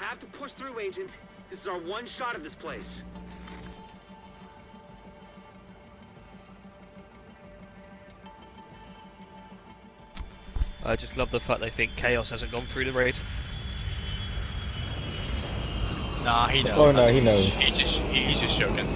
have to push through, Agent. This is our one shot of this place. I just love the fact they think Chaos hasn't gone through the raid. Nah, he knows. Oh no, he knows. He's just joking.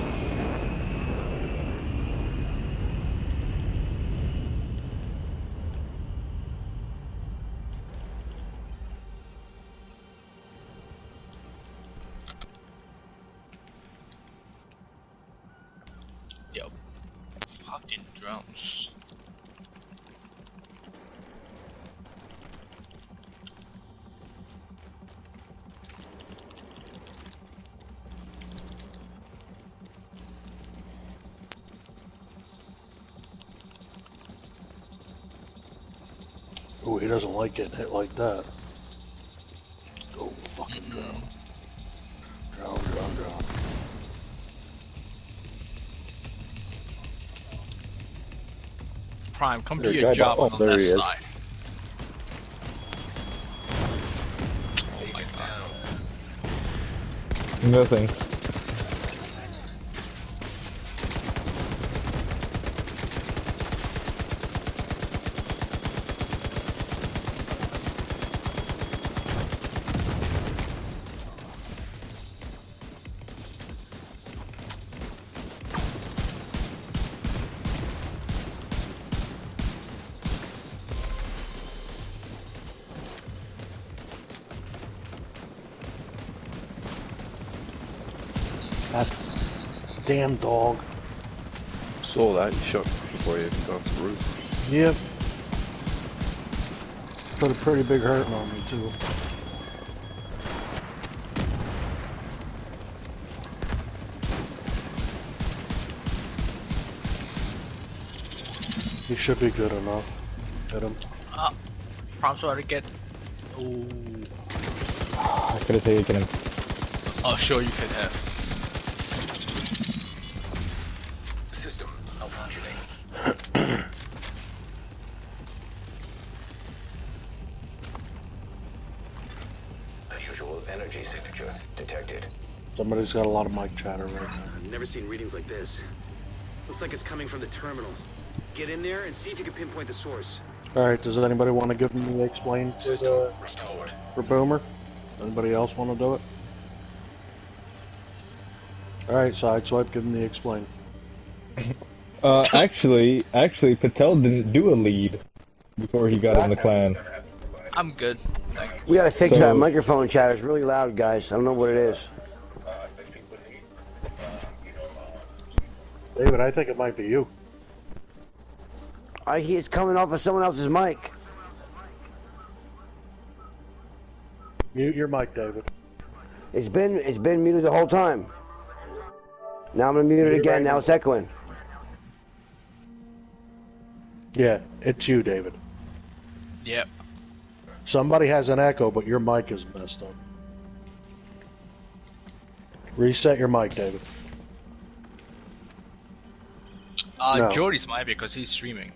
Yo, fucking drums. Oh, he doesn't like getting hit like that. Oh, fucking drown. Drown. Prime, come There, do your guy job down. on the Oh, there left he is. side. Oh my god. Nothing. That damn dog. Saw that, you shot before you even got off the roof. Yep. Put a pretty big hurting on me, too. He should be good enough. Hit him. Prime sorry to get. Ooh. I could have taken him. Oh, sure you could have. System malfunctioning. Unusual energy signature detected. Somebody's got a lot of mic chatter right now. I've never seen readings like this. Looks like it's coming from the terminal. Get in there and see if you can pinpoint the source. Alright, does anybody want to give me the explain System restored. for Boomer? Anybody else want to do it? Alright, Sideswipe, give him the explain. Actually, Patel didn't do a lead before he got in the clan. I'm good. We gotta fix So- that microphone chatter. It's really loud, guys. I don't know what it is. David, I think it might be you. I hear it's coming off of someone else's mic. Mute your mic, David. It's been muted the whole time. Now I'm gonna mute it again. Now it's echoing. Yeah, it's you, David. Yep. Somebody has an echo, but your mic is messed up. Reset your mic, David. No. Jordy's might be because he's streaming.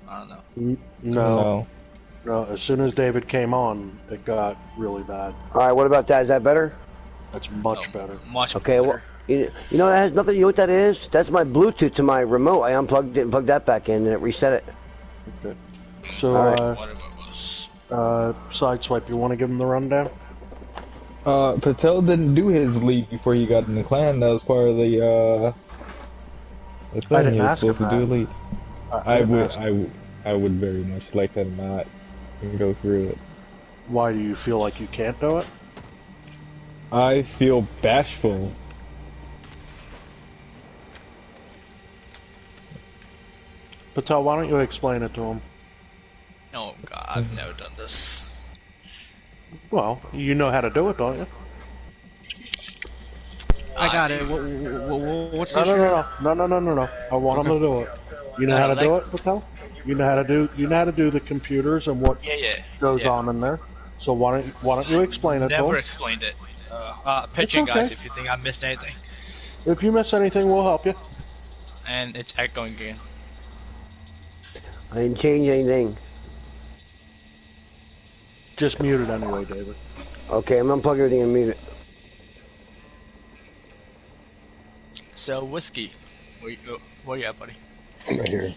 I don't know. No. As soon as David came on, it got really bad. All right. What about that? Is that better? That's much better. Much Okay. better. Well, you know that has nothing to do with what that is. That's my Bluetooth to my remote. I unplugged it and plugged that back in, and it reset it. Okay. So, Whatever it was. Sideswipe, you want to give him the rundown? Patel didn't do his lead before he got in the clan. That was part of the thing. I didn't He was ask him supposed to do a that. lead. I would very much like to not go through it. Why do you feel like you can't do it? I feel bashful. Patel, why don't you explain it to him? Oh god, I've never done this. Well, you know how to do it, don't you? I got it. What's No, the no. I want him to do it. You know how to do it, Patel? You know how to do the computers and what Yeah. goes on in there. So why don't you explain it to Never him? explained it. Pitching, okay. guys, if you think I missed anything. If you miss anything, we'll help you. And it's echoing again. I didn't change anything. Just mute it anyway, David. Okay, I'm unplugging everything and mute it. So whiskey, where you at, buddy? Right here.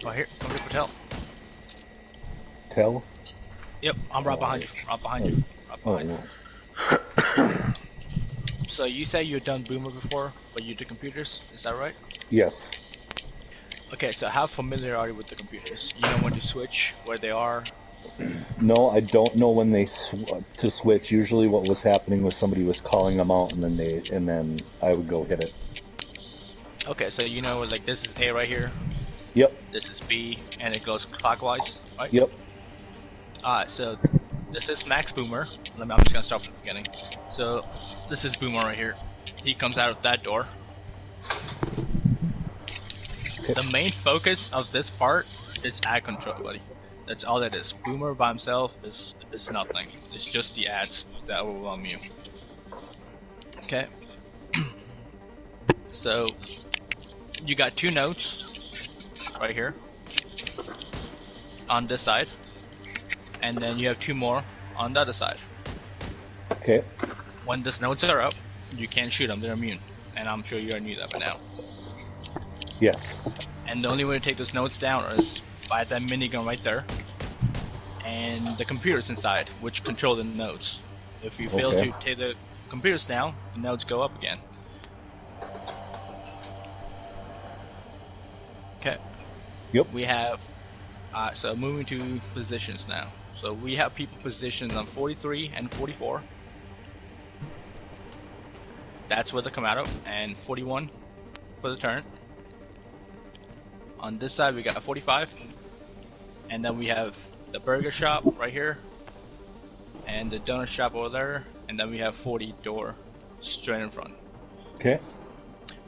Right here. Come to Patel. Tell? Yep, I'm right behind you. Right behind you. Right Oh, behind you. no. So you say you've done Boomer before, but you do computers. Is that right? Yes. Okay, so how familiar are you with the computers? You know when to switch, where they are. No, I don't know when they to switch. Usually, what was happening was somebody was calling them out, and then I would go hit it. Okay, so you know like this is A right here, Yep. this is B, and it goes clockwise, right? Yep. Alright, so this is Max Boomer. I'm just gonna start from the beginning. So this is Boomer right here. He comes out of that door. The main focus of this part is ad control, buddy. That's all that is. Boomer by himself is nothing. It's just the ads that overwhelm you. Okay. So you got 2 nodes right here on this side, and then you have 2 more on the other side. Okay. When these nodes are up, you can't shoot them, they're immune. And I'm sure you already knew that by now. Yes. And the only way to take those nodes down is by that minigun right there, and the computers inside, which control the nodes. If you fail Okay. to take the computers down, the nodes go up again. Okay. Yep. We have, so moving to positions now. So we have people positioned on 43 and 44. That's where they come out of, and 41 for the turn. On this side we got 45, and then we have the burger shop right here, and the donut shop over there, and then we have 40 door straight in front. Okay.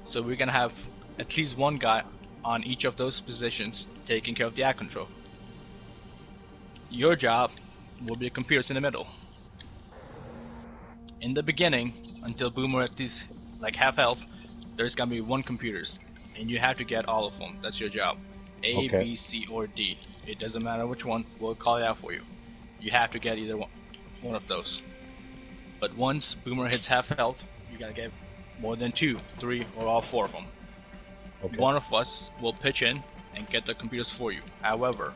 So we're gonna have at least one guy on each of those positions taking care of the ad control. Your job will be the computers in the middle. In the beginning, until Boomer at least like half health, there's gonna be 1 computers, and you have to get all of them. That's your job. A, Okay. B, C, or D. It doesn't matter which one. We'll call it out for you. You have to get either one of those. But once Boomer hits half health, you gotta get more than 2, 3, or all 4 of them. Okay. One of us will pitch in and get the computers for you. However,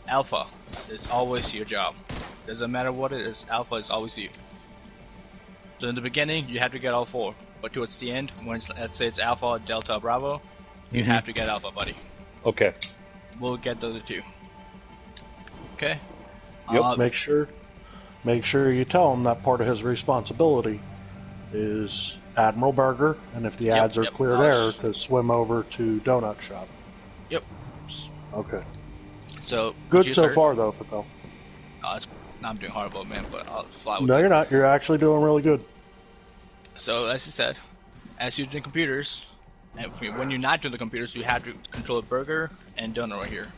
Alpha is always your job. Doesn't matter what it is, Alpha is always you. So in the beginning, you have to get all 4. But towards the end, when let's say it's Alpha, Delta, Bravo, you have to get Alpha, buddy. Okay. We'll get the other 2. Okay? Yep. Make sure you tell him that part of his responsibility is Admiral Burger, and if the Yep, ads are yep. cleared air, to swim over to Donut Shop. Yep. Okay. So Good you so start- far, though, Patel. I'm doing horrible, man, but I'll fly with No, you. you're not. You're actually doing really good. So as I said, as you're doing computers, and when you're not doing the computers, you have to control the burger and donut right here,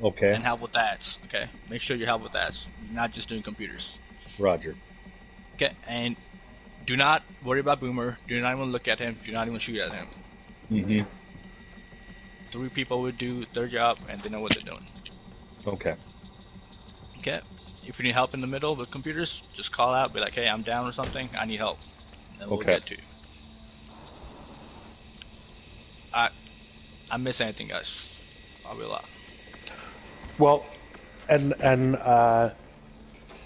Okay. and help with that. Okay, make sure you help with that. You're not just doing computers. Roger. Okay, and do not worry about Boomer. Do not even look at him. Do not even shoot at him. Mm-hmm. 3 people would do their job, and they know what they're doing. Okay. Okay. If you need help in the middle with computers, just call out. Be like, hey, I'm down or something. I need help. And we'll Okay. get to you. I miss anything, guys. I'll be a lot. Well, and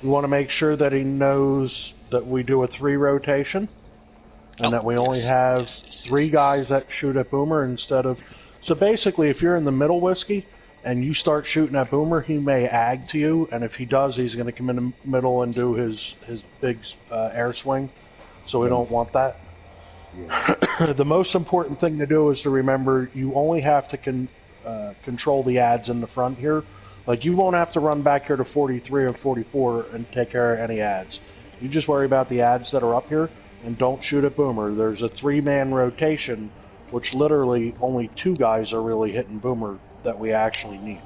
we want to make sure that he knows that we do a 3 rotation, and Oh, that we only yes, have yes, yes, 3 guys that shoot at Boomer instead of. So basically, if you're in the middle, Whiskey, and you start shooting at Boomer, he may ag to you, and if he does, he's going to come in the middle and do his big air swing. So we don't want that. The most important thing to do is to remember you only have to control the ads in the front here. Like, you won't have to run back here to 43 or 44 and take care of any ads. You just worry about the ads that are up here, and don't shoot at Boomer. There's a 3-man rotation, which literally only 2 guys are really hitting Boomer that we actually need.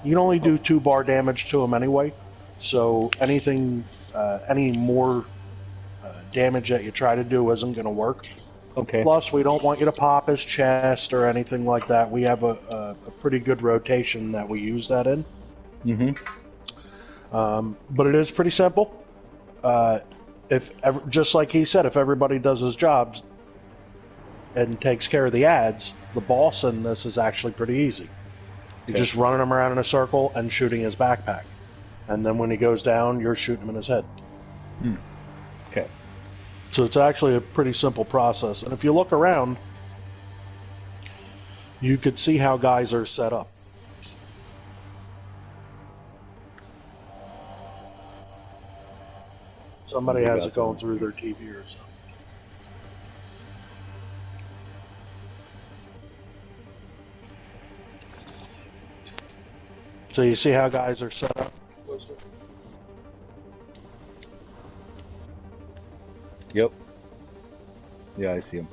You can only do 2 bar damage to him anyway, so anything, any more damage that you try to do isn't going to work. Okay. Plus, we don't want you to pop his chest or anything like that. We have a pretty good rotation that we use that in. Mm-hmm. But it is pretty simple. just like he said, if everybody does his jobs and takes care of the ads, the boss in this is actually pretty easy. You're just running him around in a circle and shooting his backpack. And then when he goes down, you're shooting him in his head. Okay. So it's actually a pretty simple process. And if you look around, you could see how guys are set up. Somebody has it going through their TV or something. So you see how guys are set up? Yep. Yeah, I see them.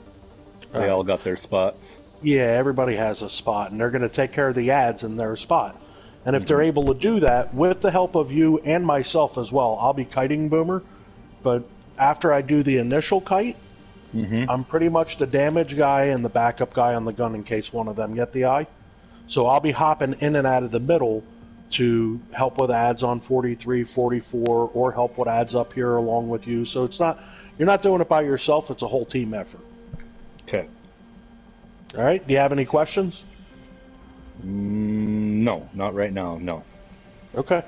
They all got their spots. Yeah, everybody has a spot, and they're going to take care of the ads in their spot. And if they're able to do that, with the help of you and myself as well, I'll be kiting Boomer, but after I do the initial kite, I'm pretty much the damage guy and the backup guy on the gun in case one of them get the eye. So I'll be hopping in and out of the middle to help with ads on 43, 44, or help with ads up here along with you. So it's not, you're not doing it by yourself, it's a whole team effort. Okay. All right, do you have any questions? No, not right now, no. Okay.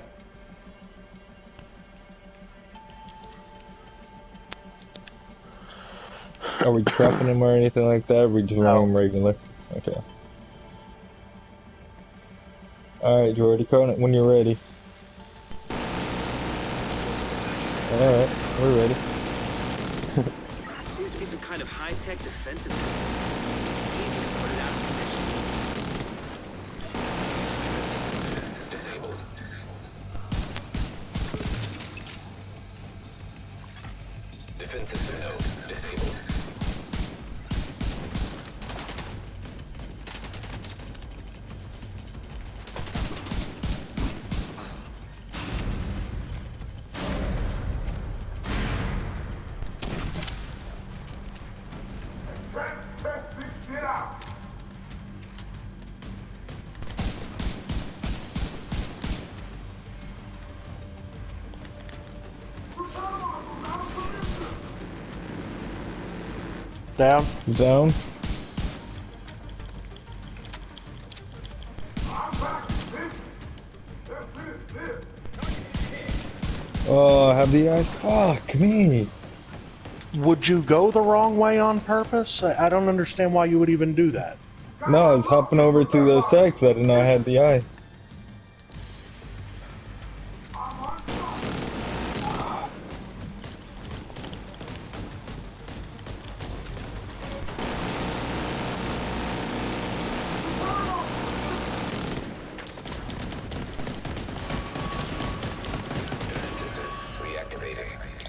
Are we trapping him or anything like that? Or are we just running him regular? Okay. Alright, Jordy, call it when you're ready. Alright, we're ready. Seems to be some kind of high-tech defensive system. See if you can put it out of commission. Disabled. Defense system node disabled. Down. Down. Oh, I have the eye. Fuck me. Would you go the wrong way on purpose? I don't understand why you would even do that. No, I was hopping over to those sacks. I didn't know I had the eye.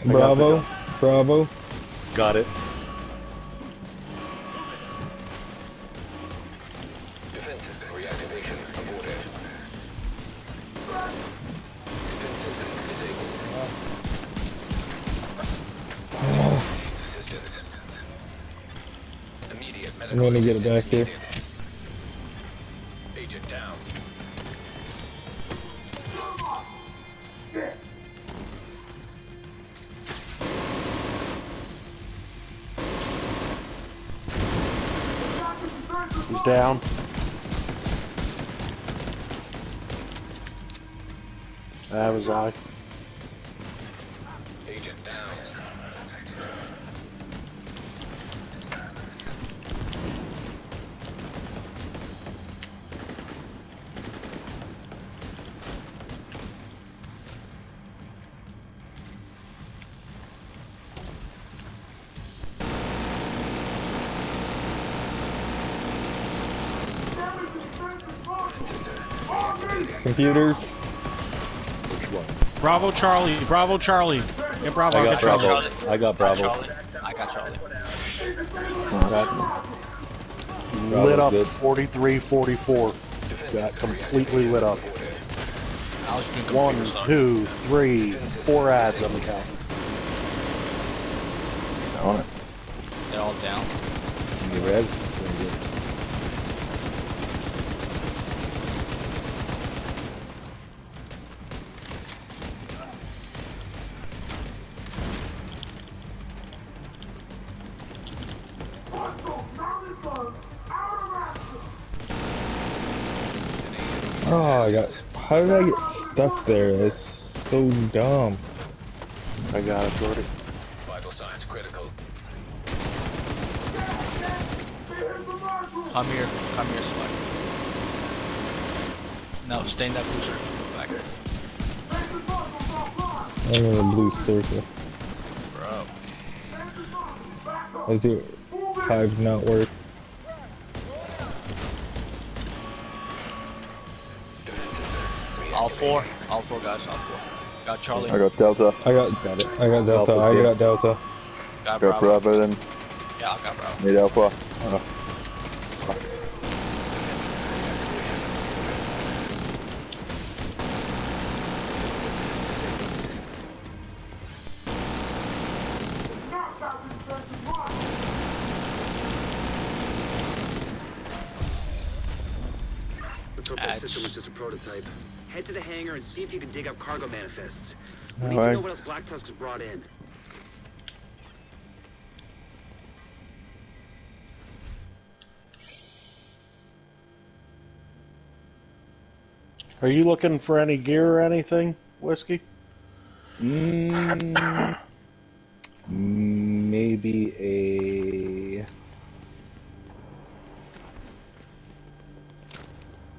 Bravo, bravo. Got it. Defense system reactivation aborted. Defense systems disabled. Assistance. Immediate I'm gonna get it back here. Agent down. He's down. That was I. Agent down. Computers. Bravo Charlie, Bravo Charlie. Yeah, Bravo. I got Bravo. Charlie. I got Bravo. I got Charlie. Lit up good. 43, 44. Got completely lit up. I was doing 1, computers on. 2, 3, 4 ads on the count. On it. They're all down. You res? Very good. Oh, I got. How did I get stuck there? That's so dumb. I got it, Jordy. Vital signs critical. Come here, Select. No, stay in that blue circle. Go back. I'm in the blue circle. Bro. Does your hive not work? All four guys, all four. Got Charlie. I got Delta. I got Got it. I got Delta. I got Delta. Got Got Bravo. Bravo then. Yeah, I got Bravo. Need Alpha. Let's hope that system was just a prototype. Head to the hangar and see if you can dig up cargo manifests. We need to Alright. know what else Black Tusk has brought in. Are you looking for any gear or anything, Whiskey? Maybe a.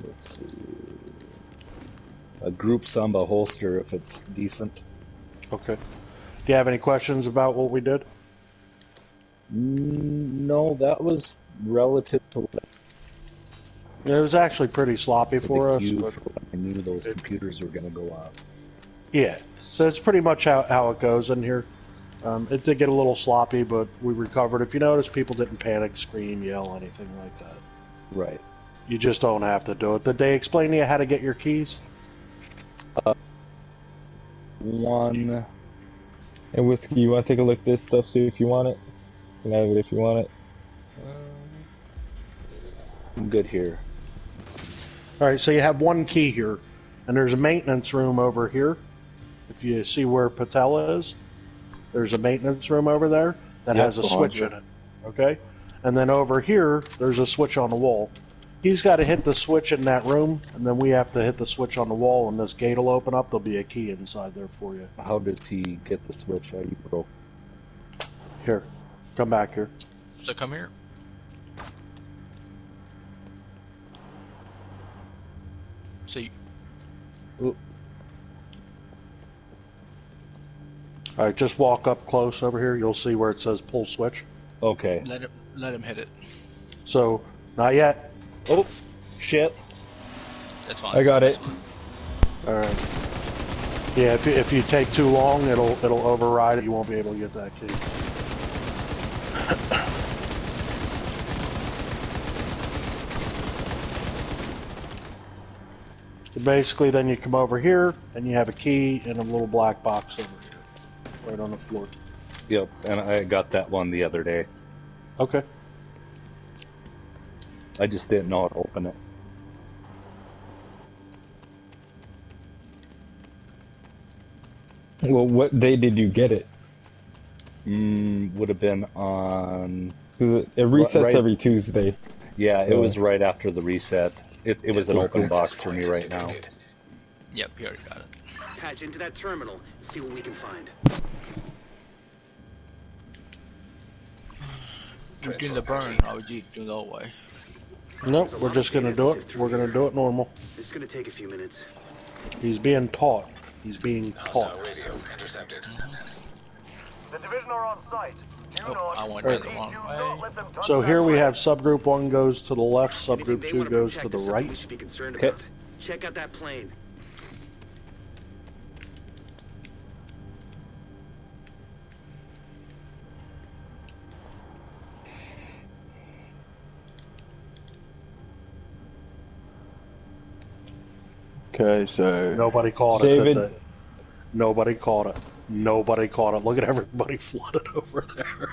Let's see. A group Samba holster if it's decent. Okay. Do you have any questions about what we did? No, that was relative to It was actually pretty sloppy for the us. queue But for when I knew those computers were going to go off. yeah, so it's pretty much how it goes in here. It did get a little sloppy, but we recovered. If you notice, people didn't panic, scream, yell, anything like that. Right. You just don't have to do it. Did they explain to you how to get your keys? One. Hey, Whiskey, you want to take a look at this stuff, see if you want it? You can have it if you want it. I'm good here. All right, so you have one key here, and there's a maintenance room over here. If you see where Patel is, there's a maintenance room over there that Yep, has a behind switch you. in it. Okay? And then over here, there's a switch on the wall. He's got to hit the switch in that room, and then we have to hit the switch on the wall, and this gate will open up. There'll be a key inside there for you. How does he get the switch? How you broke? Here, come back here. So come here. So you, All right, just walk up close over here. You'll see where it says pull switch. Okay. let him hit it. So, not yet. Oh, shit. That's fine. I got it. All right. Yeah, if you take too long, it'll override it. You won't be able to get that key. So basically, then you come over here, and you have a key in a little black box over here, right on the floor. Yep, and I got that one the other day. Okay. I just didn't know how to open it. Well, what day did you get it? Would have been on. 'Cause it resets Right. every Tuesday. Yeah, it So- was right after the reset. It was an open box for me right now. Yep, you already got it. Patch into that terminal and see what we can find. We're doing the burn. OG, do the old way. Nope, we're just gonna do it. We're gonna do it normal. This is gonna take a few minutes. He's being taught. He's being taught. The division are on site. Do Oh, I not, went Right. the wrong do way. not let them touch So that here we land. have subgroup 1 goes to the left, Anything subgroup they 2 wanna goes to protect the is something right. we should be concerned Okay. about. Check out that plane. Okay, so Nobody caught it. David. Did they? Nobody caught it. Nobody caught it. Look at everybody flooded over there.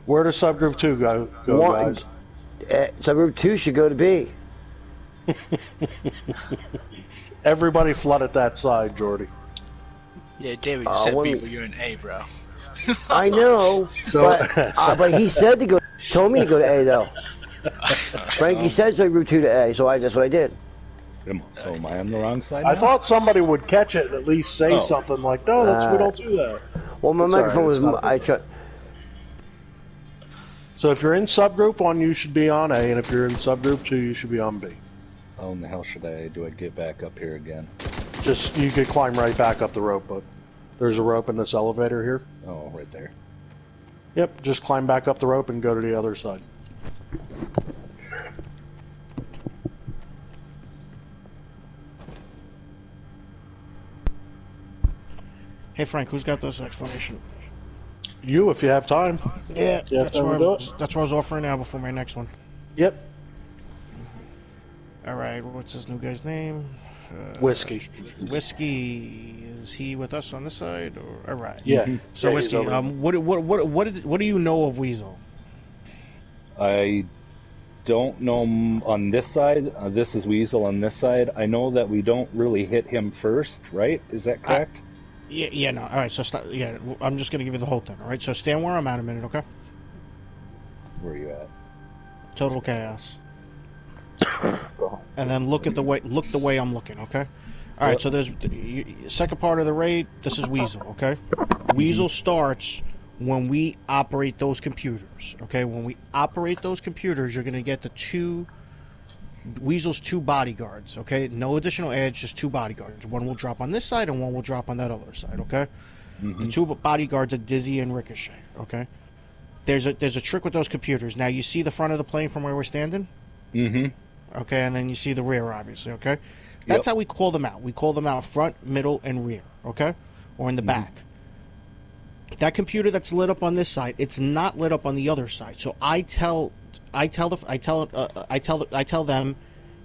Where does subgroup 2 go One- guys? Subgroup 2 should go to B. Everybody flooded that side, Jordy. Yeah, David, you said when B, we- but you're an A, bro. I know, So- but he said to go. Told me to go to A though. Frankie said so, Route 2 to A, so that's what I did. So am I on the wrong side I now? thought somebody would catch it and at least say something like, "No, we don't do that." Well, my It's microphone alright, was. it's not So if you're in subgroup 1, you should be on A, and if you're in subgroup 2, you should be on B. How in the hell should I do? I get back up here again? Just you could climb right back up the rope, but there's a rope in this elevator here. Oh, right there. Yep, just climb back up the rope and go to the other side. Hey Frank, who's got this explanation? You, if you have time. Yeah, You have that's time what, to do it? that's what I was offering now before my next one. Yep. All right, what's this new guy's name? Whiskey. Whiskey. Is he with us on this side? Or all right. Yeah. So Yeah, he's Whiskey, over there. what do you know of Weasel? I don't know on this side. This is Weasel on this side. I know that we don't really hit him first, right? Is that correct? Yeah, no. All right, so I'm just gonna give you the whole thing. All right, so stand where I'm at a minute, okay? Where are you at? Total chaos. And then look the way I'm looking, okay? All right, so there's second part of the raid. This is Weasel, okay? Weasel starts when we operate those computers, okay? When we operate those computers, you're gonna get Weasel's 2 bodyguards, okay? No additional edge, just 2 bodyguards. One will drop on this side and one will drop on that other side, okay? The 2 bodyguards are Dizzy and Ricochet, okay? There's a trick with those computers. Now you see the front of the plane from where we're standing? Okay, and then you see the rear, obviously, okay? That's how we call them out. We call them out front, middle, and rear, okay? Or in the back. That computer that's lit up on this side, it's not lit up on the other side. So I tell them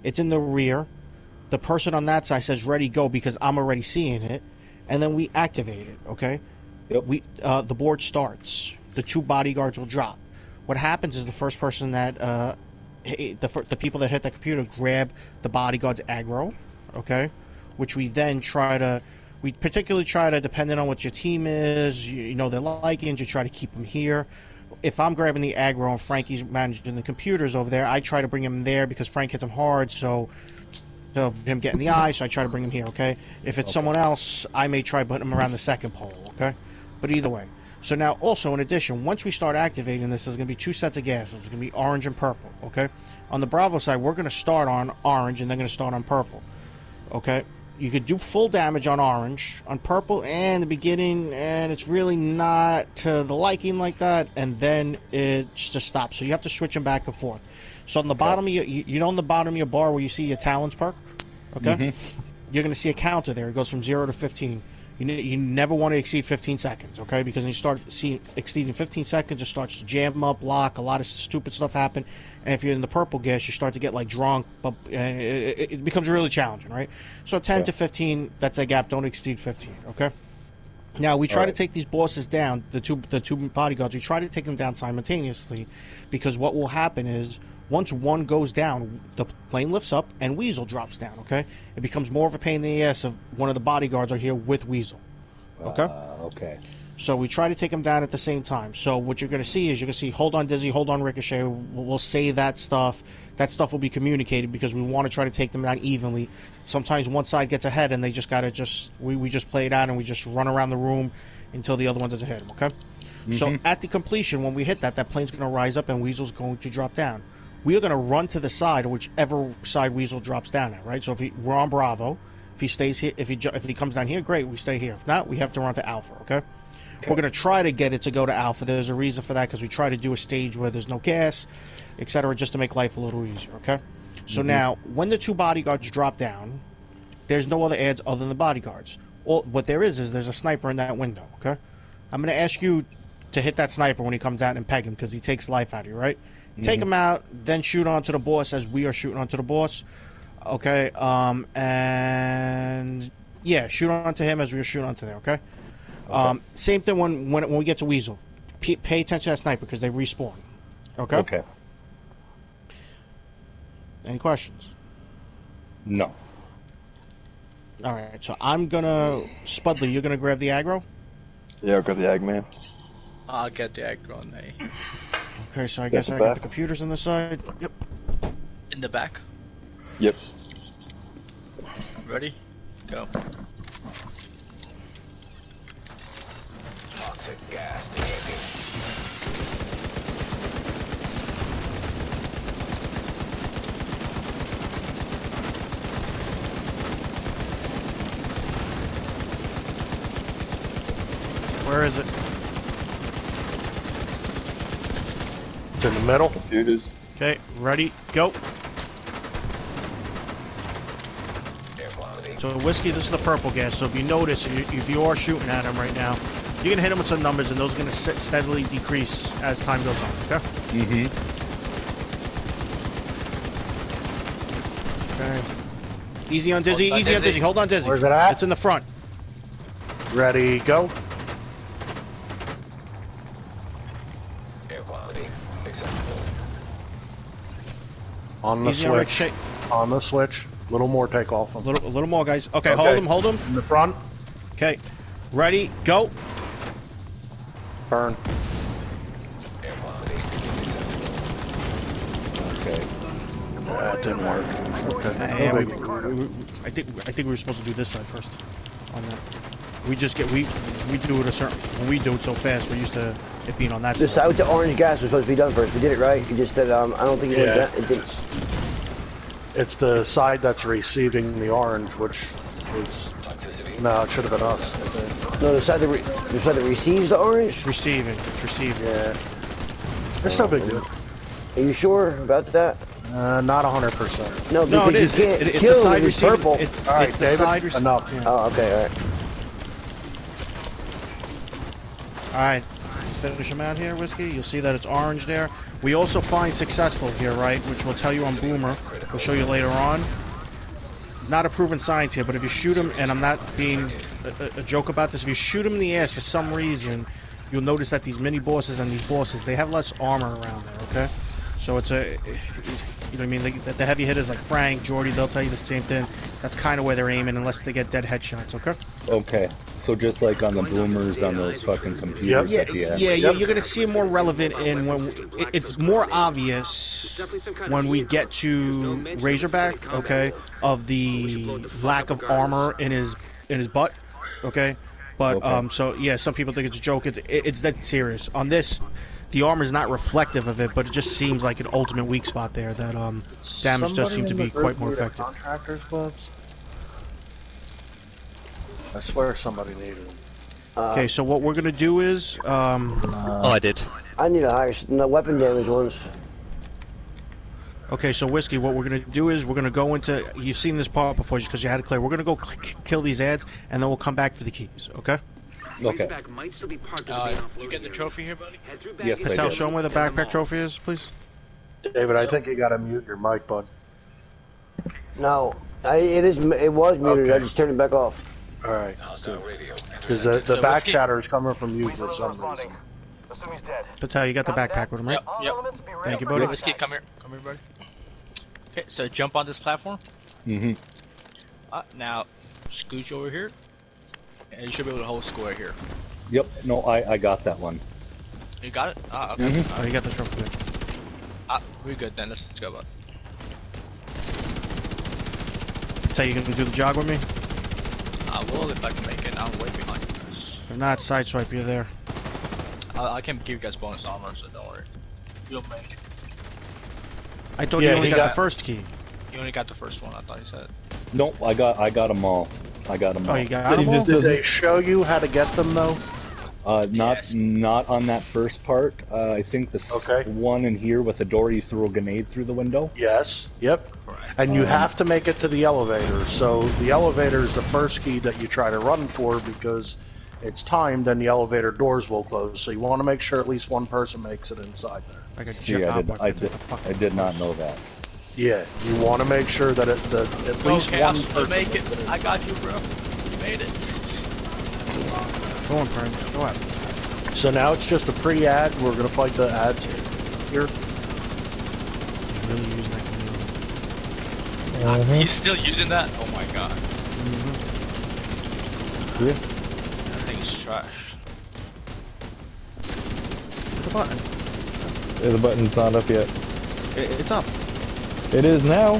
it's in the rear. The person on that side says ready, go, because I'm already seeing it, and then we activate it, okay? Yep. The board starts. The 2 bodyguards will drop. What happens is the first person that the people that hit the computer grab the bodyguard's aggro, okay? Which we then we particularly try to, depending on what your team is, you know their likings, you try to keep them here. If I'm grabbing the aggro and Frankie's managing the computers over there, I try to bring him there because Frank hits him hard, so him getting the eye, so I try to bring him here, okay? If it's someone else, I may try putting him around the second pole, okay? But either way. So now, also, in addition, once we start activating this, there's going to be 2 sets of gases. It's going to be orange and purple, okay? On the Bravo side, we're going to start on orange, and they're going to start on purple, okay? You could do full damage on orange, on purple, and the beginning, and it's really not to the liking like that, and then it just stops. So you have to switch them back and forth. So on the bottom of you know on the bottom of your bar where you see your talents perk, okay? You're going to see a counter there. It goes from 0 to 15. You never want to exceed 15 seconds, okay? Because when you start exceeding 15 seconds, it starts to jam up, lock, a lot of stupid stuff happen. And if you're in the purple gas, you start to get like drunk, but it becomes really challenging, right? So 10 to 15, that's a gap. Don't exceed 15, okay? Now we try to take these bosses down, the two bodyguards. We try to take them down simultaneously, because what will happen is once one goes down, the plane lifts up and Weasel drops down. Okay, it becomes more of a pain in the ass if one of the bodyguards are here with Weasel. Okay. Okay. So we try to take them down at the same time. So what you're going to see is hold on Dizzy, hold on Ricochet. We'll say that stuff. That stuff will be communicated because we want to try to take them down evenly. Sometimes one side gets ahead and they just got to we just play it out and we just run around the room until the other one doesn't hit them, okay? So at the completion, when we hit that plane's going to rise up and Weasel's going to drop down. We are going to run to the side, whichever side Weasel drops down at, right? So we're on Bravo. If he stays here, if he comes down here, great, we stay here. If not, we have to run to Alpha, okay? We're going to try to get it to go to Alpha. There's a reason for that because we try to do a stage where there's no gas, etc., just to make life a little easier, okay? So now, when the 2 bodyguards drop down, there's no other ads other than the bodyguards. What there is there's a sniper in that window, okay? I'm going to ask you to hit that sniper when he comes out and peg him because he takes life out of you, right? Take him out, then shoot onto the boss as we are shooting onto the boss, okay? And yeah, shoot onto him as we're shooting onto there, okay? Same thing when we get to Weasel. Pay attention to that sniper because they respawn. Okay? Okay. Any questions? No. All right, so I'm going to... Spudley, you're going to grab the aggro? Yeah, I'll grab the Ag Man. I'll get the aggro on A. Okay, so I guess the I got back? the computers on the side. Yep. In the back. Yep. Ready? Go. Toxic gas detected. Where is it? It's in the middle. Computers. Okay, ready, go. So whiskey, this is the purple gas. So if you notice, if you are shooting at him right now, you're gonna hit him with some numbers, and those are gonna steadily decrease as time goes on. Okay. Mm-hmm. Okay. Easy on Dizzy. Easy on Dizzy. Hold on, Dizzy. Where's it at? It's in the front. Ready, go. Air quality acceptable. On the Easy on Rick. switch. On the switch. A little more take off. A little more, guys. Okay, Okay. hold him. Hold him. In the front. Okay. Ready, go. Burn. Air quality acceptable. Okay. That didn't work. Okay. Yeah, No we, big- I think we were supposed to do this side first. On that. We just get we do it a certain when we do it so fast. We're used to it being on that The side. side with the orange gas was supposed to be done first. We did it right. You just did. I don't think it, Yeah. it did. It's the side that's receiving the orange, which is Toxicity. no, it should have been us. I think. No, the side that receives the orange. It's receiving. It's receiving. Yeah. It's no big deal. Are you sure about that? Not 100%. No, No, because it is. you can't It's kill the side when it's receiving. purple. All right, It's the David, side receiving. enough. Yeah. Oh, okay, all right. All right, let's finish them out here, Whiskey. You'll see that it's orange there. We also find successful here, right, which we'll tell you on Boomer. We'll show you later on. Not a proven science here, but if you shoot him, and I'm not being a joke about this, if you shoot him in the ass for some reason, you'll notice that these mini bosses and these bosses, they have less armor around there, okay? So it's a, you know what I mean? The heavy hitters like Frank, Jordy, they'll tell you the same thing. That's kind of where they're aiming, unless they get dead headshots, okay? Okay. So just like on the boomers on those fucking computers Yeah, at the end. yeah, you're gonna see it more relevant in when it's more obvious when we get to Razorback, okay, of the lack of armor in his butt, okay. But Okay. so yeah, some people think it's a joke. It's that serious. On this, the armor is not reflective of it, but it just seems like an ultimate weak spot there. That damage does seem to be quite more effective. Contractors clubs. I swear somebody needed them. Okay, so what we're gonna do is Oh, I did. I need a higher weapon damage ones. okay, so Whiskey, what we're going to do is we're going to go into... You've seen this part before just because you had it clear. We're going to go kill these ads, and then we'll come back for the keys, okay? Okay. Razorback might still be parked in the main offloading You get the area. trophy here, buddy? Head through Yes, baggage I Patel, did. show them where the Get them backpack all. trophy is, please. David, I think you gotta mute your mic, bud. No, it was muted. Okay. I just turned it back off. All right. Hostile radio. Because the back Whiskey? chatter is coming from you for Weaver some responding. reason. Assume he's dead. Patel, you got the backpack with him, right? All Yep. elements be ready Thank you, for buddy. Whiskey, come here. Come here, buddy. Okay, so jump on this platform. Mm-hmm. Now, scooch over here. And you should be able to hold square here. Yep. No, I got that one. You got it? Ah, okay. Oh, you got the trophy there. We're good then. Let's go, bud. Patel, you going to do the jog with me? I will if I can make it. I'm way behind. If not, sideswipe you there. I can give you guys bonus armor, so don't worry. You'll make it. I thought Yeah, you only he got the got- first key. You only got the first one, I thought you said. Nope. I got them all. I got them all. Oh, you got them all? Did they show you how to get them though? Yes. Not on that first part. I think the Okay. one in here with the door you throw a grenade through the window. Yes. Yep. Correct. And you have to make it to the elevator. So the elevator is the first key that you try to run for because it's timed and the elevator doors will close. So you want to make sure at least one person makes it inside there. Like a Gee, I job. did not know that. Yeah, you want to make sure that at least Okay, one I'll person make makes it. it I inside. got you, bro. You made it. Go on, friend. Go ahead. So now it's just a pre-ad. We're gonna fight the ads here. Really using that command. He's still using that? Oh my god. Yeah. That thing is trash. Hit the button. The button's not up yet. It's up. It is now.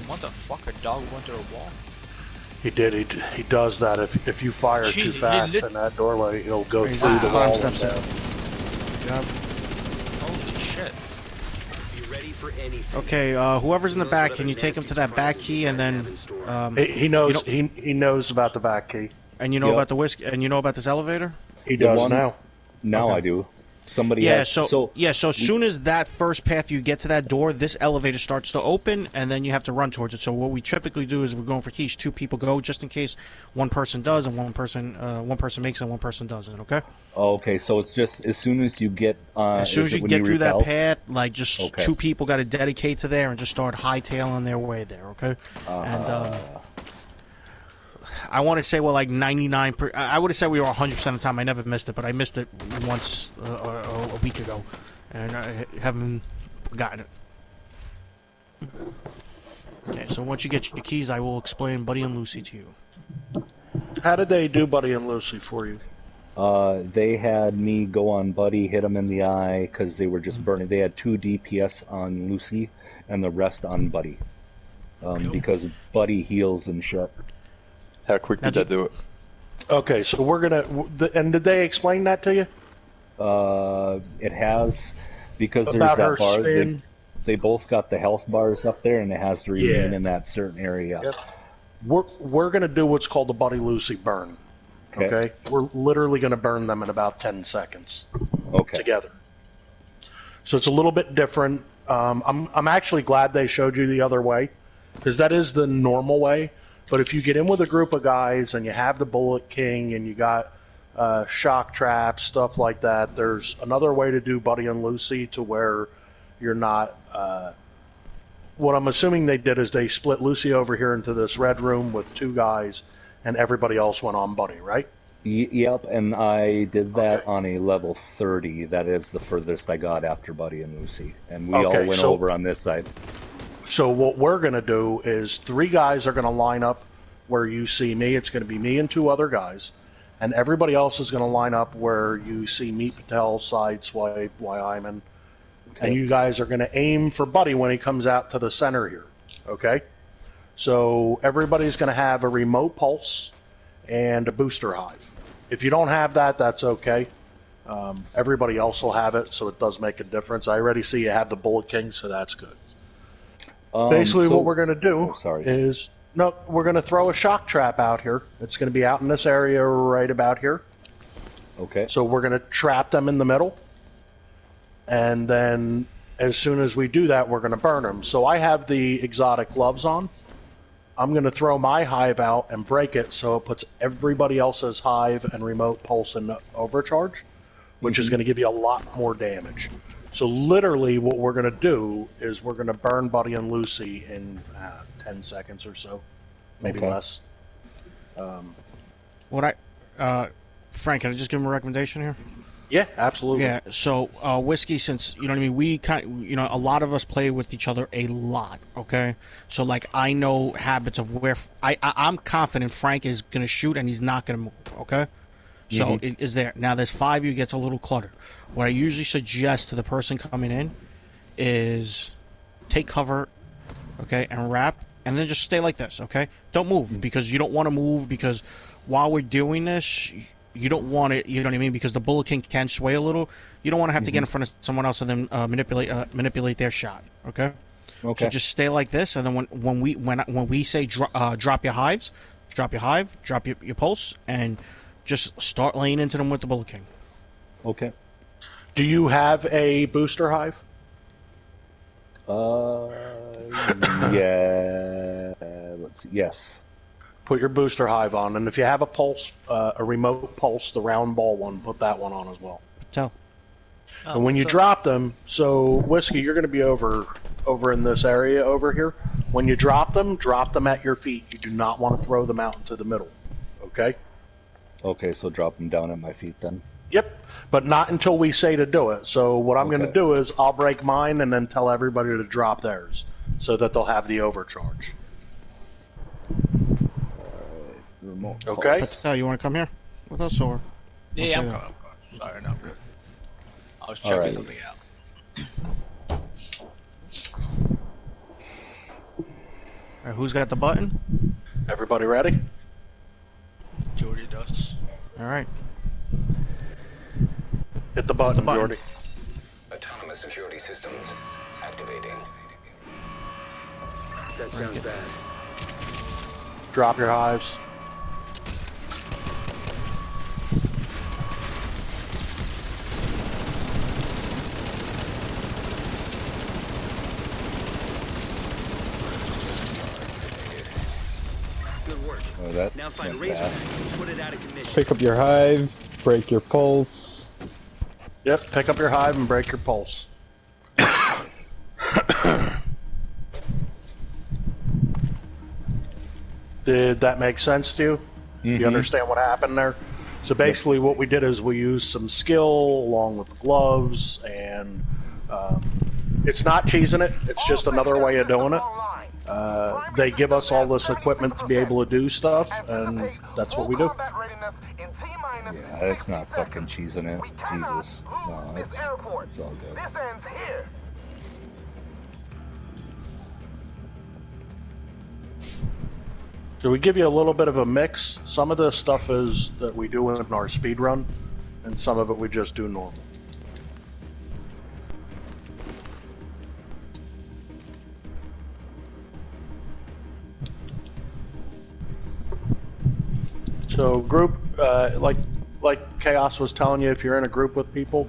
What the fuck? A dog went through a wall? He did. He does that if you fire Gee, too he fast lit- in that doorway, he'll go He's through the bottom wall and steps down. Yep. Holy shit. Be ready for anything. Okay, whoever's in the back, can you take him to that back key and then, He knows. You He knows about the back key. and you know Yep. about the whiskey, and you know about this elevator? He The does one- now. Now Okay. I do. Somebody Yeah, has, so as soon as that first path you get to that door, this elevator starts to open, and then you have to run towards it. So what we typically do is, if we're going for keys, 2 people go, just in case one person does and one person makes and one person doesn't. Okay. Okay, so it's just as soon as you get As soon as is it you when get through that repel? path, like just Okay. 2 people got to dedicate to there and just start hightailing their way there. Okay. And I want to say we're like 99. I would have said we were 100% of the time. I never missed it, but I missed it once a week ago, and I haven't forgotten it. Okay, so once you get your keys, I will explain Buddy and Lucy to you. How did they do Buddy and Lucy for you? They had me go on Buddy, hit him in the eye because they were just burning. They had 2 DPS on Lucy and the rest on Buddy, because Buddy heals and shit. How quick did that do it? Okay, so we're gonna. And did they explain that to you? It has, because About there's her that bar. spin? They both got the health bars up there, and it has to remain Yeah. in that certain area. Yep. We're gonna do what's called the Buddy Lucy burn. Okay. Okay. We're literally gonna burn them in about 10 seconds Okay. together. So it's a little bit different. I'm actually glad they showed you the other way, because that is the normal way. But if you get in with a group of guys and you have the Bullet King and you got shock traps, stuff like that, there's another way to do Buddy and Lucy to where you're not. What I'm assuming they did is they split Lucy over here into this red room with 2 guys, and everybody else went on Buddy, right? Yep, and I did that Okay. on a level 30. That is the furthest I got after Buddy and Lucy, and we all Okay, went so- over on this side. So what we're going to do is 3 guys are going to line up where you see me. It's going to be me and 2 other guys. And everybody else is going to line up where you see Meat Patel, Sideswipe, Wyman. And you guys are going to aim for Buddy when he comes out to the center here. Okay? So everybody's going to have a remote pulse and a booster hive. If you don't have that, that's okay. Everybody else will have it, so it does make a difference. I already see you have the Bullet King, so that's good. Basically, So- what we're going to do Oh, sorry. is we're going to throw a shock trap out here. It's going to be out in this area right about here. Okay. So we're going to trap them in the middle, and then as soon as we do that, we're going to burn them. So I have the exotic gloves on. I'm going to throw my hive out and break it so it puts everybody else's hive and remote pulse in overcharge, which is going to give you a lot more damage. So literally what we're going to do is we're going to burn Buddy and Lucy in 10 seconds or so, maybe Okay. less. Frank, can I just give him a recommendation here? Yeah, absolutely. Yeah. So whiskey, since you know what I mean, we a lot of us play with each other a lot. Okay. So like I know habits of where I'm confident Frank is gonna shoot and he's not gonna move. Okay. So it is there now? There's 5 of you, gets a little cluttered. What I usually suggest to the person coming in is take cover, okay, and wrap, and then just stay like this. Okay. Don't move because you don't want to move because while we're doing this. You don't want it, you know what I mean, because the Bullet King can sway a little. You don't want to have to get in front of someone else and then manipulate their shot. Okay. Okay. So just stay like this, and then when we say drop your hives, drop your hive, drop your pulse, and just start laying into them with the Bullet King. Okay. Do you have a booster hive? Yeah. Let's see. Yes. Put your booster hive on, and if you have a pulse, a remote pulse, the round ball one, put that one on as well. Tell. And when you drop them, so Whiskey, you're going to be over in this area over here. When you drop them at your feet. You do not want to throw them out into the middle. Okay? Okay, so drop them down at my feet then. Yep, but not until we say to do it. So what I'm going to Okay. do is I'll break mine and then tell everybody to drop theirs so that they'll have the overcharge. Remote. Okay? Patel, you want to come here with us, or? Yeah, stay I'm there. coming. Sorry, no, I'm good. I was checking Alright. something out. All right, who's got the button? Everybody ready? Jordy does. All right. Hit the button, button. Jordy. Autonomous security systems activating. That sounds bad. Drop your hives. Good work. Oh, that Now find went Razorback fast. and put it out of commission. Pick up your hive, break your pulse. Yep, pick up your hive and break your pulse. Did that make sense to you? You understand what happened there? So basically what we did is we used some skill along with the gloves, and it's not cheesing it, it's just another way of doing it. They give us all this equipment to be able to do stuff, and that's what we do. Yeah, that's not fucking cheesing it. Jesus. No, it's all good. So we give you a little bit of a mix. Some of the stuff is that we do in our speed run, and some of it we just do normal. So group, like Chaos was telling you, if you're in a group with people,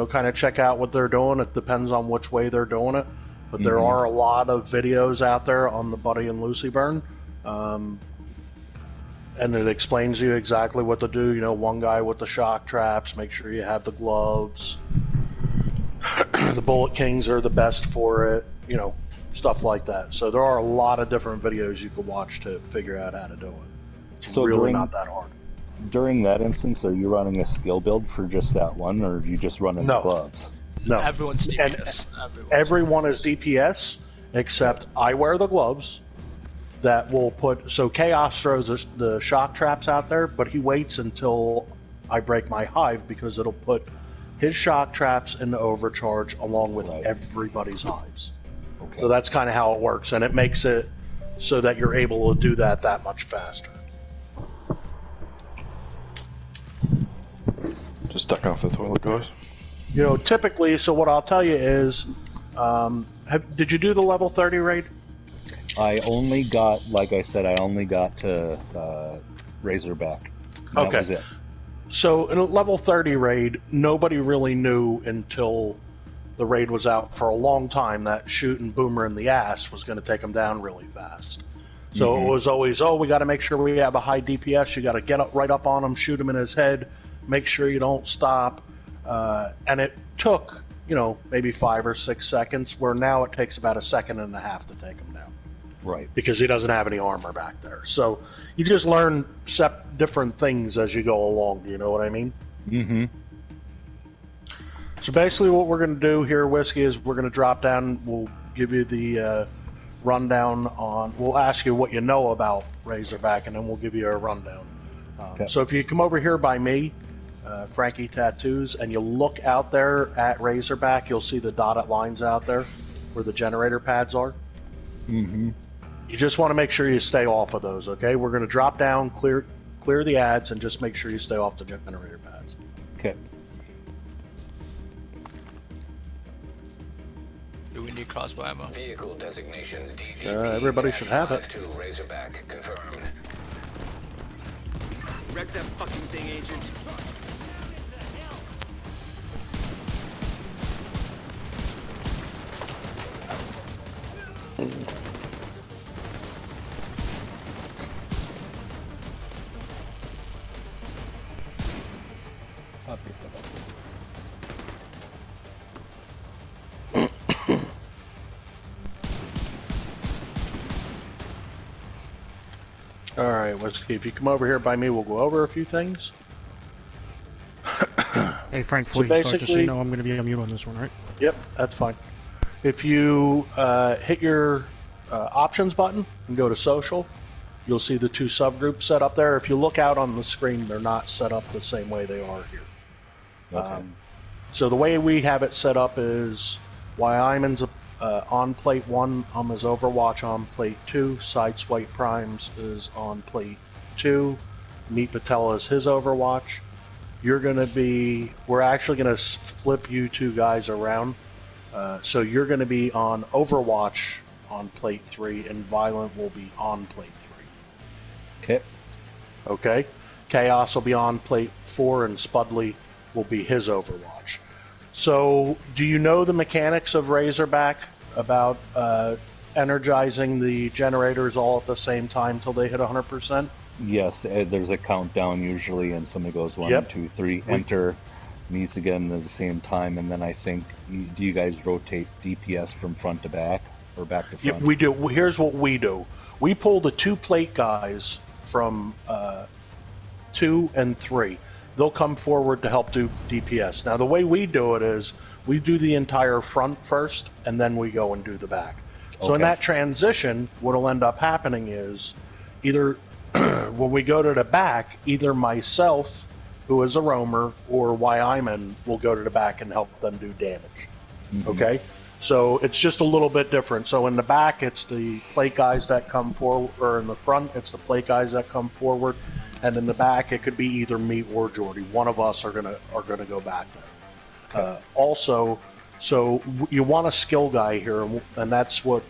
kind of check out what they're doing. It depends on which way they're doing it, but there are a lot of videos out there on the Buddy and Lucy burn, and it explains you exactly what to do. One guy with the shock traps, make sure you have the gloves. The Bullet Kings are the best for it, stuff like that. So there are a lot of different videos you can watch to figure out how to do it. It's So really during- not that hard. During that instance, are you running a skill build for just that one, or are you just running No. the gloves? No. Everyone's And DPS. everyone is DPS, except I wear the gloves that will put... So Chaos throws the shock traps out there, but he waits until I break my hive, because it'll put his shock traps in the overcharge along with Right. everybody's hives. Okay. So that's kind of how it works, and it makes it so that you're able to do that much faster. Just duck off the toilet, guys. Typically, so what I'll tell you is, did you do the level 30 raid? I only got, like I said, to Razorback. That Okay. was it. So in a level 30 raid, nobody really knew until the raid was out for a long time that shooting Boomer in the ass was going to take him down really fast. So it was always, we got to make sure we have a high DPS. You got to get up right up on him, shoot him in his head, make sure you don't stop. And it took, maybe 5 or 6 seconds, where now it takes about 1.5 seconds to take him down. Right. Because he doesn't have any armor back there. So you just learn different things as you go along. Do you know what I mean? Mm-hmm. So basically what we're going to do here, Whiskey, is we're going to drop down. We'll give you the rundown on... We'll ask you what you know about Razorback, and then we'll give you a rundown. Okay. So if you come over here by me, Frankie Tattoos, and you look out there at Razorback, you'll see the dotted lines out there where the generator pads are. Mm-hmm. You just want to make sure you stay off of those, okay? We're going to drop down, clear the ads, and just make sure you stay off the generator pads. Okay. Do we need crossbow ammo? Vehicle designation DDP. Everybody should have it. 52 Razorback confirmed. Wreck that fucking thing, Agent. Alright, Whiskey, if you come over here by me, we'll go over a few things. Hey, Frank, So before you start, just so basically- you know, I'm going to be on mute on this one, right? Yep, that's fine. If you hit your options button and go to social, you'll see the two subgroups set up there. If you look out on the screen, they're not set up the same way they are here. Okay. So the way we have it set up is Wyman's on plate 1, is Overwatch on plate 2, Sideswipe Primes is on plate 2, Meet Patella is his Overwatch. We're actually going to flip you two guys around. So you're going to be on Overwatch on plate 3, and Violent will be on plate 3. Okay. Okay? Chaos will be on plate 4, and Spudley will be his Overwatch. So, do you know the mechanics of Razorback about energizing the generators all at the same time till they hit 100%? Yes, there's a countdown usually, and somebody goes 1, Yep. 2, 3, enter, needs again at the same time, and then I think, do you guys rotate DPS from front to back, or back to Yeah, front? we do. Here's what we do. We pull the 2 plate guys from 2 and 3. They'll come forward to help do DPS. Now, the way we do it is we do the entire front first, and then we go and do the back. So in Okay. that transition, what'll end up happening is either when we go to the back, either myself, who is a roamer, or Wyman will go to the back and help them do damage. Okay? So it's just a little bit different. So in the back, it's the plate guys that come forward, or in the front, it's the plate guys that come forward, and in the back, it could be either me or Jordy. One of us are gonna go back there. Also, so you want a skill guy here, and that's what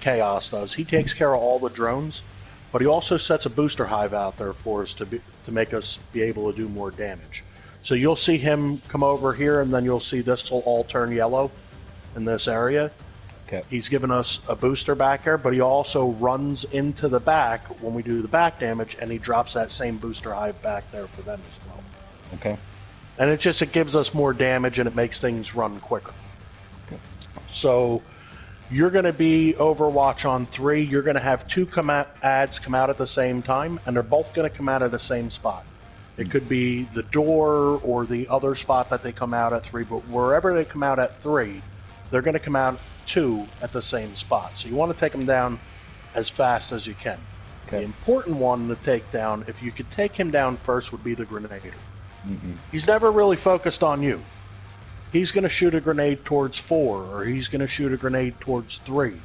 Chaos does. He takes care of all the drones, but he also sets a booster hive out there for us to make us be able to do more damage. So you'll see him come over here, and then you'll see this will all turn yellow in this area. Okay. He's given us a booster back there, but he also runs into the back when we do the back damage, and he drops that same booster hive back there for them as well. Okay. And it gives us more damage, and it makes things run quicker. Okay. So you're going to be Overwatch on 3. You're going to have 2 ads come out at the same time, and they're both going to come out at the same spot. It could be the door or the other spot that they come out at 3, but wherever they come out at 3, they're going to come out 2 at the same spot. So you want to take them down as fast as you can. Okay. The important one to take down, if you could take him down first, would be the Grenader. He's never really focused on you. He's going to shoot a grenade towards 4, or he's going to shoot a grenade towards 3.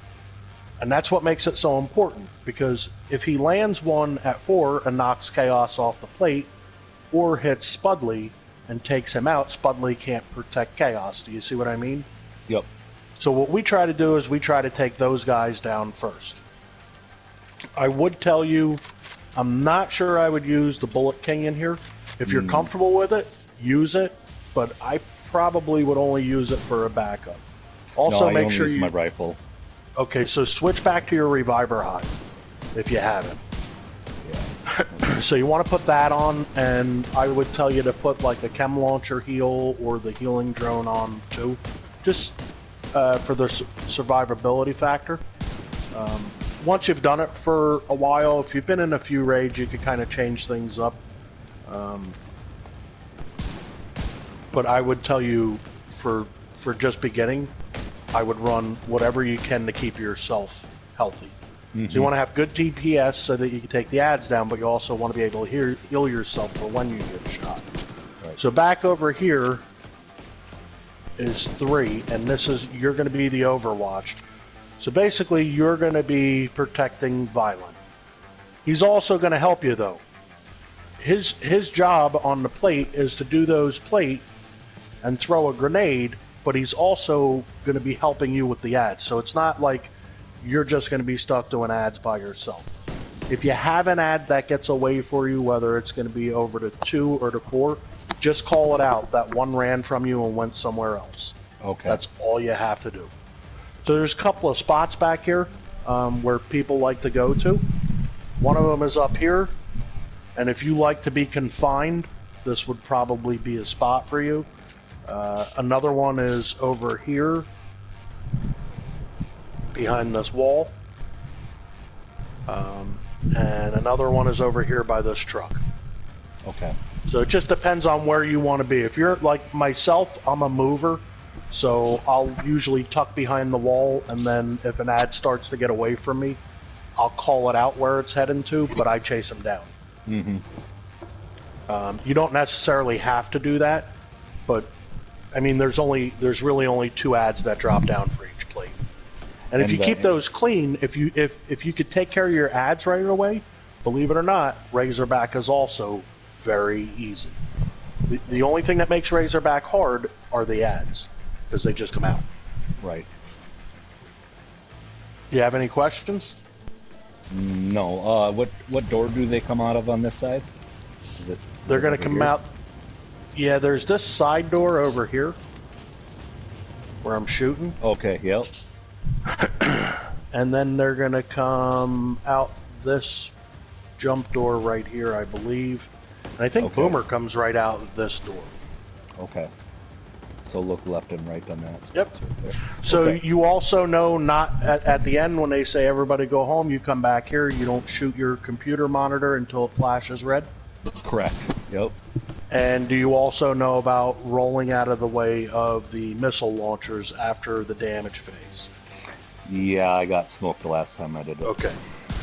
And that's what makes it so important, because if he lands one at 4 and knocks Chaos off the plate, or hits Spudley and takes him out, Spudley can't protect Chaos. Do you see what I mean? Yep. So what we try to do is we try to take those guys down first. I would tell you, I'm not sure I would use the Bullet King in here. If you're comfortable with it, use it, but I probably would only use it for a backup. Also, No, I make only sure use you... my rifle. Okay, so switch back to your Reviver Hive, if you haven't. So you want to put that on, and I would tell you to put like a Chem Launcher heal or the Healing Drone on too, just for the survivability factor. Once you've done it for a while, if you've been in a few raids, you can kind of change things up. But I would tell you, for just beginning, I would run whatever you can to keep yourself healthy. So you want to have good DPS so that you can take the ads down, but you also want to be able to heal yourself for when you get shot. Right. So back over here is 3, and you're going to be the Overwatch. So basically, you're going to be protecting Violent. He's also going to help you, though. His job on the plate is to do those plate and throw a grenade, but he's also going to be helping you with the ads. So it's not like you're just going to be stuck doing ads by yourself. If you have an ad that gets away for you, whether it's going to be over to 2 or to 4, just call it out. That one ran from you and went somewhere else. Okay. That's all you have to do. So there's a couple of spots back here where people like to go to. One of them is up here, and if you like to be confined, this would probably be a spot for you. Another one is over here, behind this wall. and another one is over here by this truck. Okay. So it just depends on where you want to be. If you're like myself, I'm a mover, so I'll usually tuck behind the wall, and then if an ad starts to get away from me, I'll call it out where it's heading to, but I chase them down. Mm-hmm. You don't necessarily have to do that, but I mean, there's really only 2 ads that drop down for each plate. And if you keep those clean, if you could take care of your ads right away, believe it or not, Razorback is also very easy. The only thing that makes Razorback hard are the ads, because they just come out. Right. Do you have any questions? No. What door do they come out of on this side? They're going to come out. Yeah, there's this side door over here where I'm shooting. Okay. Yep. And then they're going to come out this jump door right here, I believe. And I think Boomer comes right out of this door. Okay. So look left and right on that. Yep. So you also know not at the end when they say everybody go home, you come back here, you don't shoot your computer monitor until it flashes red? Correct. Yep. And do you also know about rolling out of the way of the missile launchers after the damage phase? Yeah, I got smoked the last time I did it. Okay.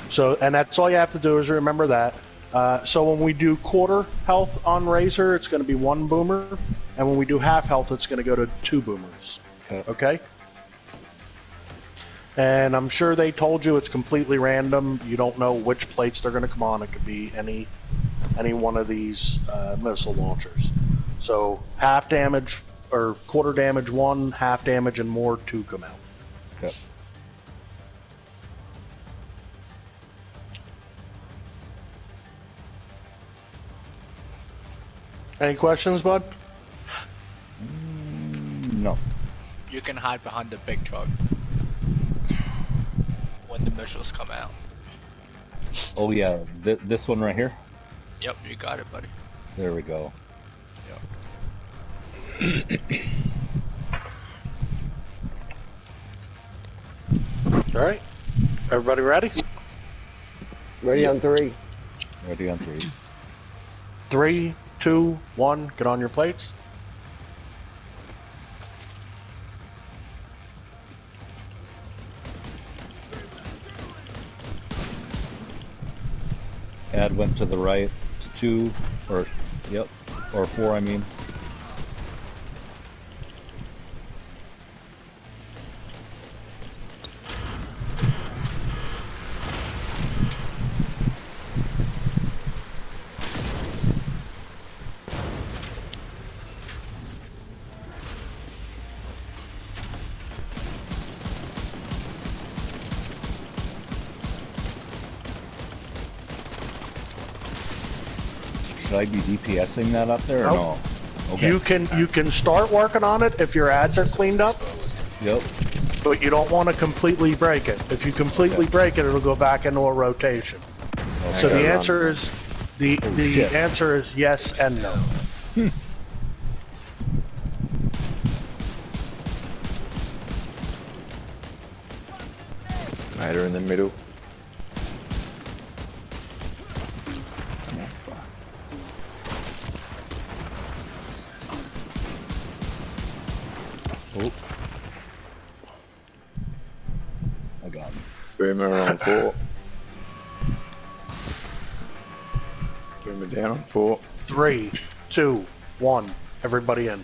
So, and that's all you have to do is remember that. So when we do quarter health on Razor, it's going to be 1 boomer, and when we do half health, it's going to go to 2 boomers. Okay? And I'm sure they told you it's completely random. You don't know which plates they're going to come on. It could be any one of these missile launchers. So half damage or quarter damage 1, half damage and more 2 come out. Okay. Any questions, bud? No. You can hide behind the big truck when the missiles come out. Oh yeah, this one right here? Yep, you got it, buddy. There we go. Yep. Alright. Everybody ready? Ready on 3. Ready on 3. 3, 2, 1, get on your plates. Ad went to the right, 2, or 4 I mean. Should I be DPSing that up there or no? Okay. You can start working on it if your ads are cleaned up. Yep. But you don't want to completely break it. If you completely break it, it'll go back into a rotation. Okay. So the answer is the answer is yes and no. Right in the middle. Oh. I got him. Boomer on 4. Boomer down on 4. 3, 2, 1. Everybody in.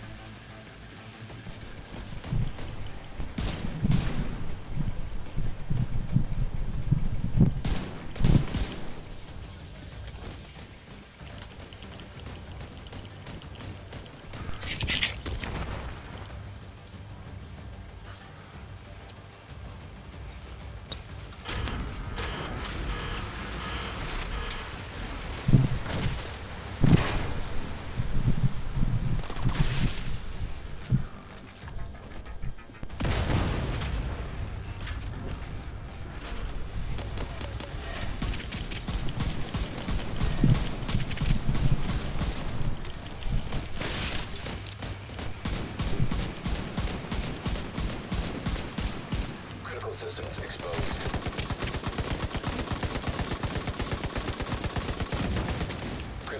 Critical systems exposed.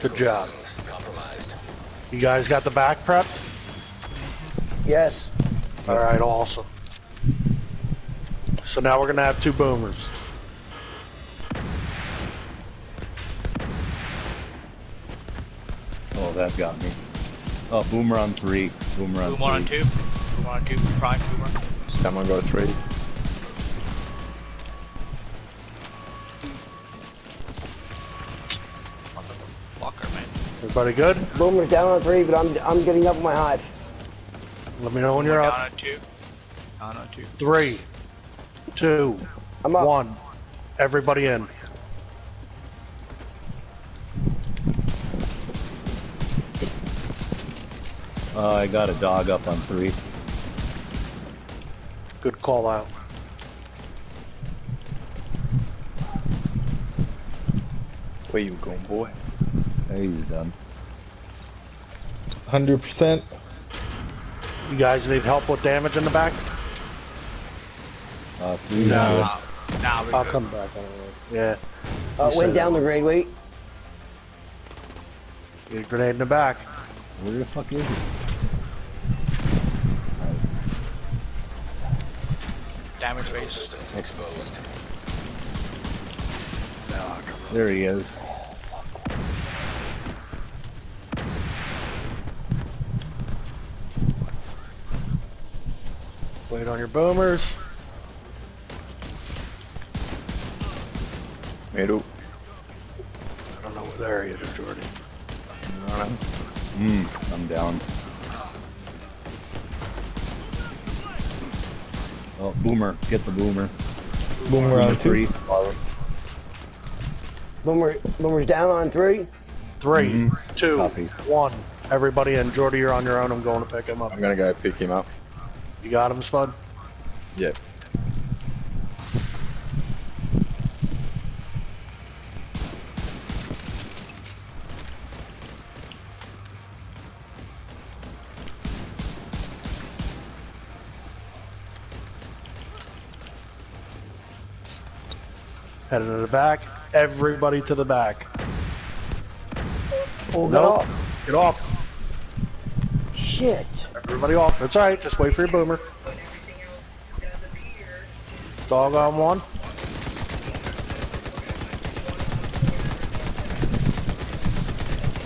Critical job. systems compromised. You guys got the back prepped? Yes. All right, awesome. So now we're gonna have 2 boomers. Oh, that got me. Oh, boomer on 3. Boomer on Boom 1 3. on 2. Boom 1 on 2. Prime boomer. Someone go 3. Blocker, man. Everybody good? Boomer's down on 3, but I'm getting up with my hive. Let me know when you're Down up. on 2. Down on 2. 3, 2, I'm up. 1. Everybody in. I got a dog up on 3. Good call out. Where you going, boy? Hey, he's done. 100%. You guys need help with damage in the back? 3. No. Now we're I'll good. come back on it. Yeah. Went said down it. the grade weight. Get a grenade in the back. Where the fuck is he? Damage base. Systems exposed. There he is. Wait on your boomers. Middle. I don't know what area it is, Jordy. Running. I'm down. Oh, boomer. Get the boomer. Boomer on 2. 3. Boomer's down on 3. 3, 2, Copy. 1. Everybody in. Jordy, you're on your own. I'm going to pick him up. I'm gonna go pick him up. You got him, Spud? Yep. Heading to the back. Everybody to the back. Oh, get No. off. Get off. Shit. Everybody off. It's alright. Just wait for your boomer. Dog on 1.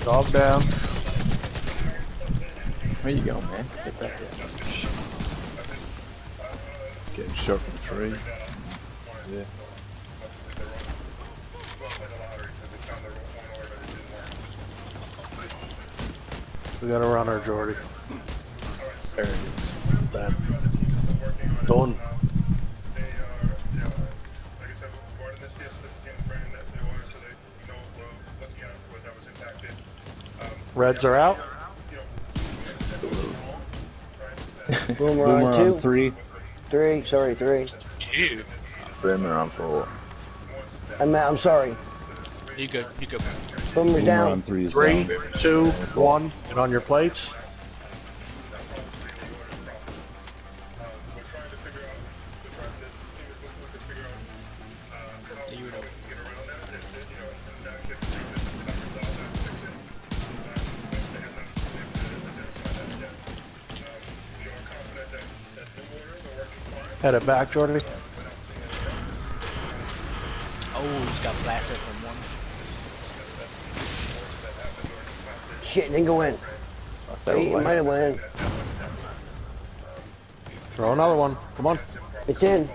Dog down. Where you going, man? Get back here. Getting shot from 3. Yeah. We got a runner, Jordy. There it is. Then. Done. Reds are out. Boomer Boomer on 2. on 3. 3. Sorry, 3. 2. Boomer on 4. I'm sorry. You good. You good. Boomer's Boomer on down. 3 is 3, down. 2, 1. Get on your plates. You know. Head it back, Jordy. Oh, he's got blasted from 1. Shit, didn't go in. He might have went in. Throw another one. Come on. It's in.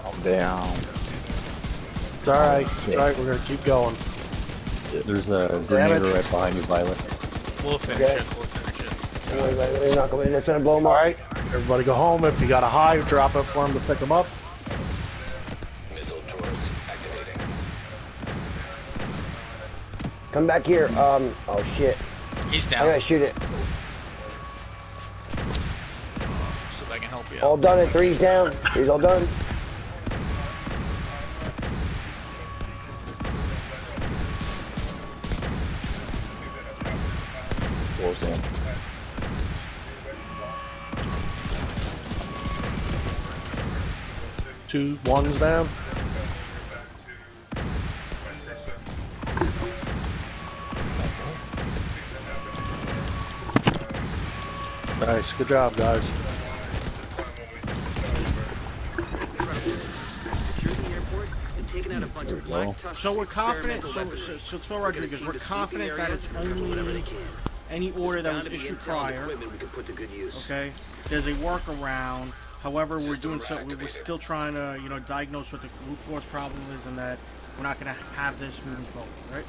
I'm down. It's alright. It's alright. We're gonna keep going. There's a Damage. grenade right behind you, Violet. We'll finish Okay. it. We'll finish it. Don't worry about it. They're not going in. It's gonna blow them up. Alright. Everybody go home. If you got a hive, drop it for them to pick them up. Missile turrets activating. Come back here. Oh shit. He's I down. gotta shoot it. See if I can help you All out. done at 3's down. 3's all done. Four's down. 2 1s down. Nice, good job, guys. Securing the airport and taking out a bunch of black tusk So we're confident. experimental So, weapons. so Rodriguez, we're confident that it's only any order that was issued prior. Equipment we could put to good use. Okay. There's a workaround. However, we're doing so. We're still trying to, you know, diagnose what the root cause problem is, and that we're not going to have this moving forward, right?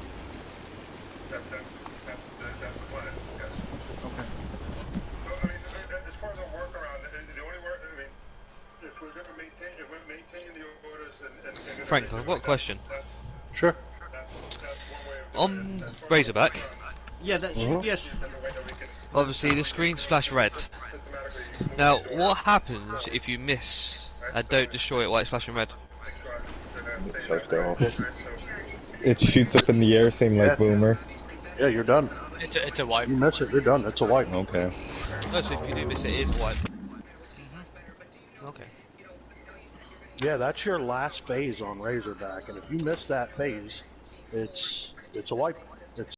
That's the plan. Yes. Okay. I mean, as far as a workaround, the only work. I mean, if we're going to maintain the orders and Frank, I've got a question. Sure. That's one way of doing On it. Razorback, Yeah. That's yes. obviously the screens flash red. Now, what happens if you miss and don't destroy it while it's flashing red? Shuts down. It shoots up in the air, same like Boomer. Yeah, you're done. It's a wipe. You miss it, you're done. It's a wipe. Okay. No, so if you do miss it, it is white. Okay. Yeah, that's your last phase on Razorback, and if you miss that phase, it's a wipe. It's